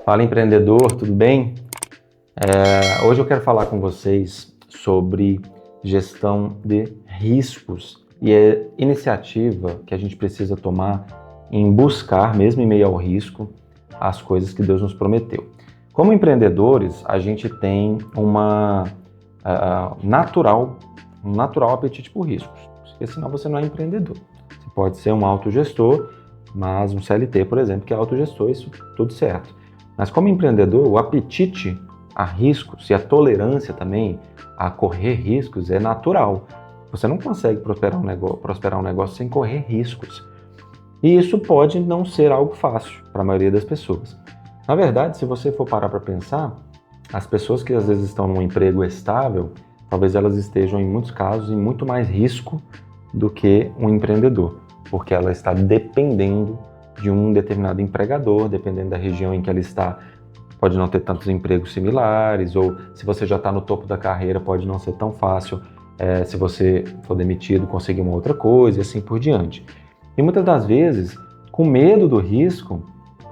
Fala, empreendedor, tudo bem? Hoje eu quero falar com vocês sobre gestão de riscos e a iniciativa que a gente precisa tomar em buscar, mesmo em meio ao risco, as coisas que Deus nos prometeu. Como empreendedores, a gente tem um natural apetite por riscos, porque senão você não é empreendedor. Você pode ser um autogestor, mas um CLT, por exemplo, que é autogestor, isso tudo certo. Mas como empreendedor, o apetite a riscos e a tolerância também a correr riscos é natural. Você não consegue prosperar um negócio sem correr riscos. E isso pode não ser algo fácil para a maioria das pessoas. Na verdade, se você for parar para pensar, as pessoas que às vezes estão num emprego estável, talvez elas estejam, em muitos casos, em muito mais risco do que um empreendedor, porque ela está dependendo de um determinado empregador, dependendo da região em que ela está, pode não ter tantos empregos similares, ou se você já está no topo da carreira, pode não ser tão fácil, se você for demitido, conseguir uma outra coisa, e assim por diante. E muitas das vezes, com medo do risco,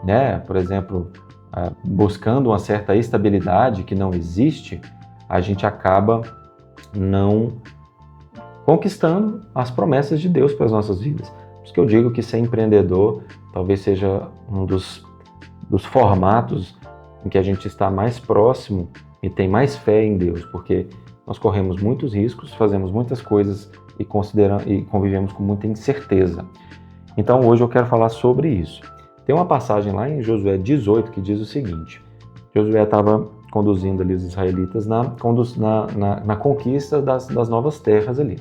né, por exemplo, buscando uma certa estabilidade que não existe, a gente acaba não conquistando as promessas de Deus para as nossas vidas. Por isso que eu digo que ser empreendedor talvez seja um dos formatos em que a gente está mais próximo e tem mais fé em Deus, porque nós corremos muitos riscos, fazemos muitas coisas e convivemos com muita incerteza. Então hoje eu quero falar sobre isso. Tem uma passagem lá em Josué 18 que diz o seguinte: Josué estava conduzindo ali os israelitas na conquista das novas terras ali.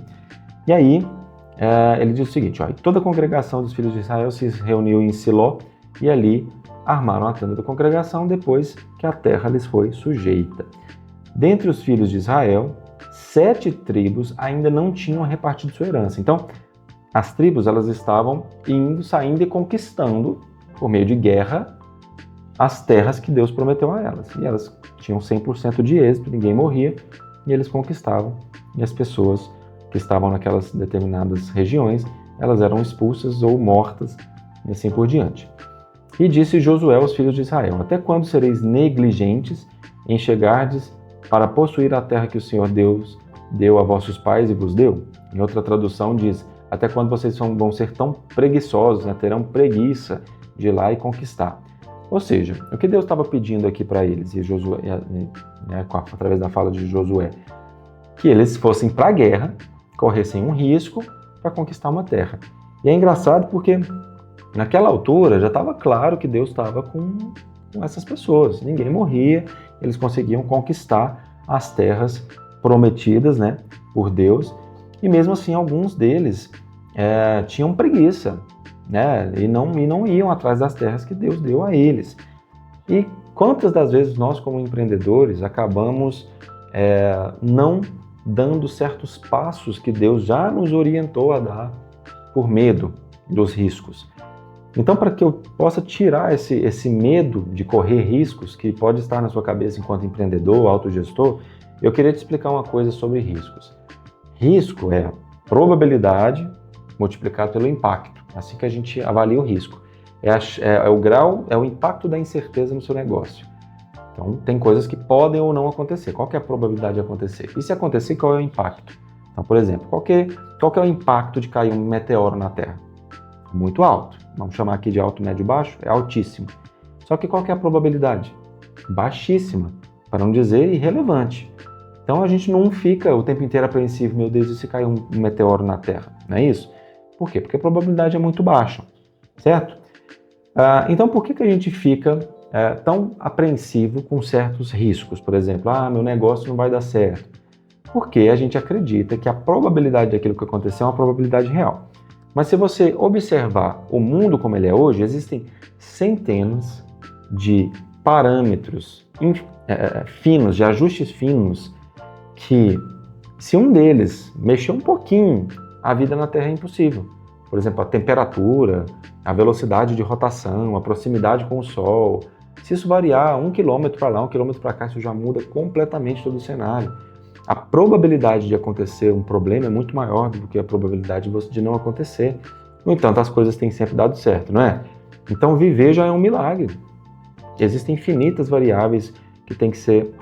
E aí ele diz o seguinte: toda a congregação dos filhos de Israel se reuniu em Siló e ali armaram a tenda da congregação depois que a terra lhes foi sujeita. Dentre os filhos de Israel, 7 tribos ainda não tinham repartido sua herança. Então, as tribos elas estavam saindo e conquistando, por meio de guerra, as terras que Deus prometeu a elas. E elas tinham 100% de êxito, ninguém morria, e eles conquistavam. E as pessoas que estavam naquelas determinadas regiões, elas eram expulsas ou mortas, e assim por diante. E disse Josué aos filhos de Israel: até quando sereis negligentes em chegardes para possuir a terra que o Senhor Deus deu a vossos pais e vos deu? Em outra tradução diz: até quando vocês vão ser tão preguiçosos, né? Terão preguiça de ir lá e conquistar. Ou seja, o que Deus estava pedindo aqui para eles, e Josué, através da fala de Josué, que eles fossem para a guerra, corressem um risco para conquistar uma terra. E é engraçado porque naquela altura já estava claro que Deus estava com essas pessoas. Ninguém morria, eles conseguiam conquistar as terras prometidas, né, por Deus. E mesmo assim, alguns deles tinham preguiça, né, e não iam atrás das terras que Deus deu a eles. E quantas das vezes nós, como empreendedores, acabamos não dando certos passos que Deus já nos orientou a dar por medo dos riscos? Então, para que eu possa tirar esse medo de correr riscos que pode estar na sua cabeça enquanto empreendedor, autogestor, eu queria te explicar uma coisa sobre riscos. Risco é a probabilidade multiplicada pelo impacto, assim que a gente avalia o risco. É o impacto da incerteza no seu negócio. Então, tem coisas que podem ou não acontecer. Qual que é a probabilidade de acontecer? E se acontecer, qual é o impacto? Então, por exemplo, qual que é o impacto de cair um meteoro na Terra? Muito alto. Vamos chamar aqui de alto, médio, baixo. É altíssimo. Só que qual que é a probabilidade? Baixíssima, para não dizer irrelevante. Então a gente não fica o tempo inteiro apreensivo, meu Deus, e se cair um meteoro na Terra? Não é isso? Por quê? Porque a probabilidade é muito baixa, certo? Então por que a gente fica tão apreensivo com certos riscos? Por exemplo, meu negócio não vai dar certo. Porque a gente acredita que a probabilidade daquilo que aconteceu é uma probabilidade real. Mas se você observar o mundo como ele é hoje, existem centenas de parâmetros finos, de ajustes finos, que se um deles mexer um pouquinho, a vida na Terra é impossível. Por exemplo, a temperatura, a velocidade de rotação, a proximidade com o Sol. Se isso variar 1 quilômetro para lá, 1 quilômetro para cá, isso já muda completamente todo o cenário. A probabilidade de acontecer um problema é muito maior do que a probabilidade de não acontecer. No entanto, as coisas têm sempre dado certo, não é? Então, viver já é um milagre. existem infinitas variáveis que têm que ser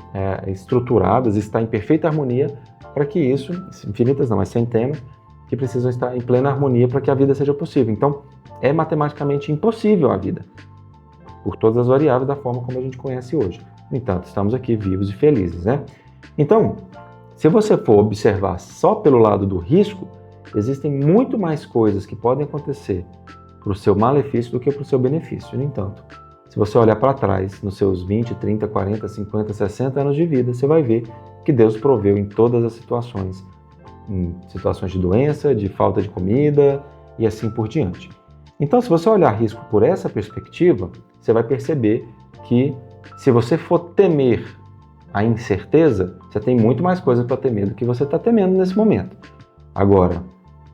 estruturadas, estar em perfeita harmonia para que isso, infinitas não, mas centenas, que precisam estar em plena harmonia para que a vida seja possível. Então, é matematicamente impossível a vida, por todas as variáveis da forma como a gente conhece hoje. No entanto, estamos aqui vivos e felizes, né? Então, se você for observar só pelo lado do risco, existem muito mais coisas que podem acontecer para o seu malefício do que para o seu benefício. No entanto, se você olhar para trás, nos seus 20, 30, 40, 50, 60 anos de vida, você vai ver que Deus proveu em todas as situações, em situações de doença, de falta de comida e assim por diante. Então, se você olhar risco por essa perspectiva, você vai perceber que se você for temer a incerteza, você tem muito mais coisa para temer do que você está temendo nesse momento. Agora,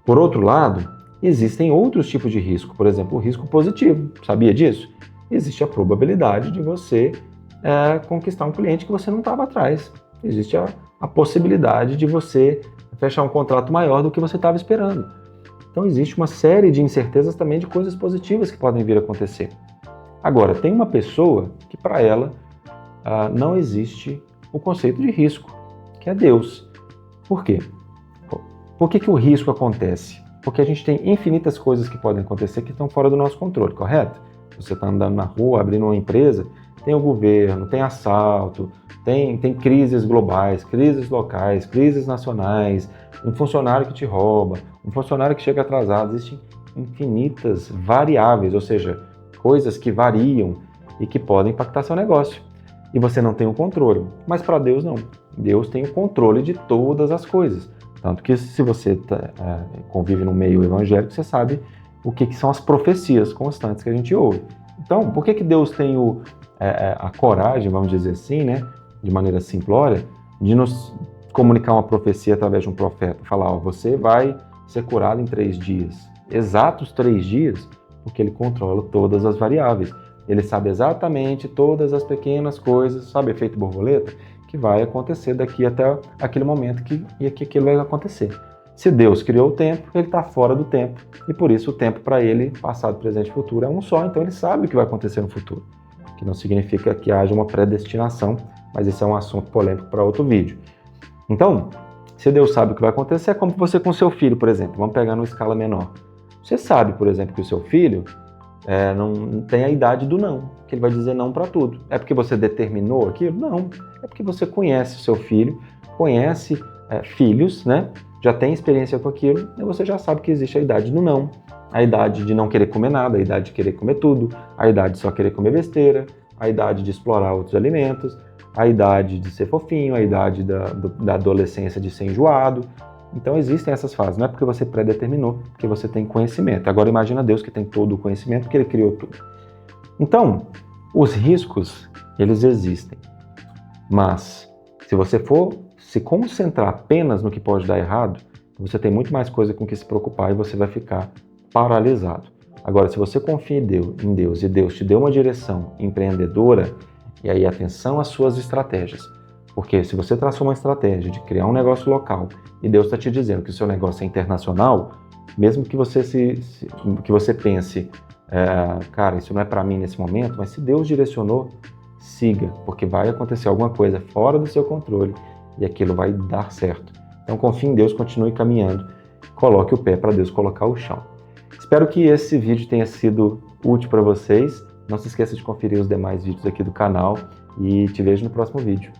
por outro lado, existem outros tipos de risco, por exemplo, o risco positivo. Sabia disso? Existe a probabilidade de você conquistar um cliente que você não estava atrás. Existe a possibilidade de você fechar um contrato maior do que você estava esperando. Então existe uma série de incertezas também de coisas positivas que podem vir a acontecer. Agora, tem uma pessoa que para ela não existe o conceito de risco, que é Deus. Por quê? Por que o risco acontece? Porque a gente tem infinitas coisas que podem acontecer que estão fora do nosso controle, correto? Você está andando na rua, abrindo uma empresa, tem o governo, tem assalto, tem crises globais, crises locais, crises nacionais, um funcionário que te rouba, um funcionário que chega atrasado. Existem infinitas variáveis, ou seja, coisas que variam e que podem impactar seu negócio. E você não tem o controle. Mas para Deus não. Deus tem o controle de todas as coisas. Tanto que se você convive no meio evangélico, você sabe o que são as profecias constantes que a gente ouve. Então, por que Deus tem a coragem, vamos dizer assim, né, de maneira simplória, de nos comunicar uma profecia através de um profeta? Falar, você vai ser curado em 3 dias. Exatos 3 dias, porque ele controla todas as variáveis. Ele sabe exatamente todas as pequenas coisas, sabe, efeito borboleta, que vai acontecer daqui até aquele momento que aquilo vai acontecer. Se Deus criou o tempo, ele está fora do tempo. E por isso o tempo para ele, passado, presente e futuro, é um só. Então ele sabe o que vai acontecer no futuro. Que não significa que haja uma predestinação, mas isso é um assunto polêmico para outro vídeo. Então, se Deus sabe o que vai acontecer, é como você com seu filho, por exemplo. Vamos pegar numa escala menor. Você sabe, por exemplo, que o seu filho não tem a idade do não, que ele vai dizer não para tudo. É porque você determinou aquilo? Não. É porque você conhece o seu filho, conhece filhos, né? Já tem experiência com aquilo, e você já sabe que existe a idade do não, a idade de não querer comer nada, a idade de querer comer tudo, a idade de só querer comer besteira, a idade de explorar outros alimentos, a idade de ser fofinho, a idade da adolescência de ser enjoado. Então existem essas fases, não é porque você predeterminou, porque você tem conhecimento. Agora imagina Deus que tem todo o conhecimento, porque ele criou tudo. Então, os riscos, eles existem. Mas, se você for se concentrar apenas no que pode dar errado, você tem muito mais coisa com que se preocupar e você vai ficar paralisado. Agora, se você confia em Deus e Deus te deu uma direção empreendedora, e aí atenção às suas estratégias. Porque se você traçou uma estratégia de criar um negócio local e Deus está te dizendo que o seu negócio é internacional, mesmo que você, que você pense, cara, isso não é para mim nesse momento, mas se Deus direcionou, siga, porque vai acontecer alguma coisa fora do seu controle e aquilo vai dar certo. Então confie em Deus, continue caminhando, coloque o pé para Deus colocar o chão. Espero que esse vídeo tenha sido útil para vocês. Não se esqueça de conferir os demais vídeos aqui do canal e te vejo no próximo vídeo.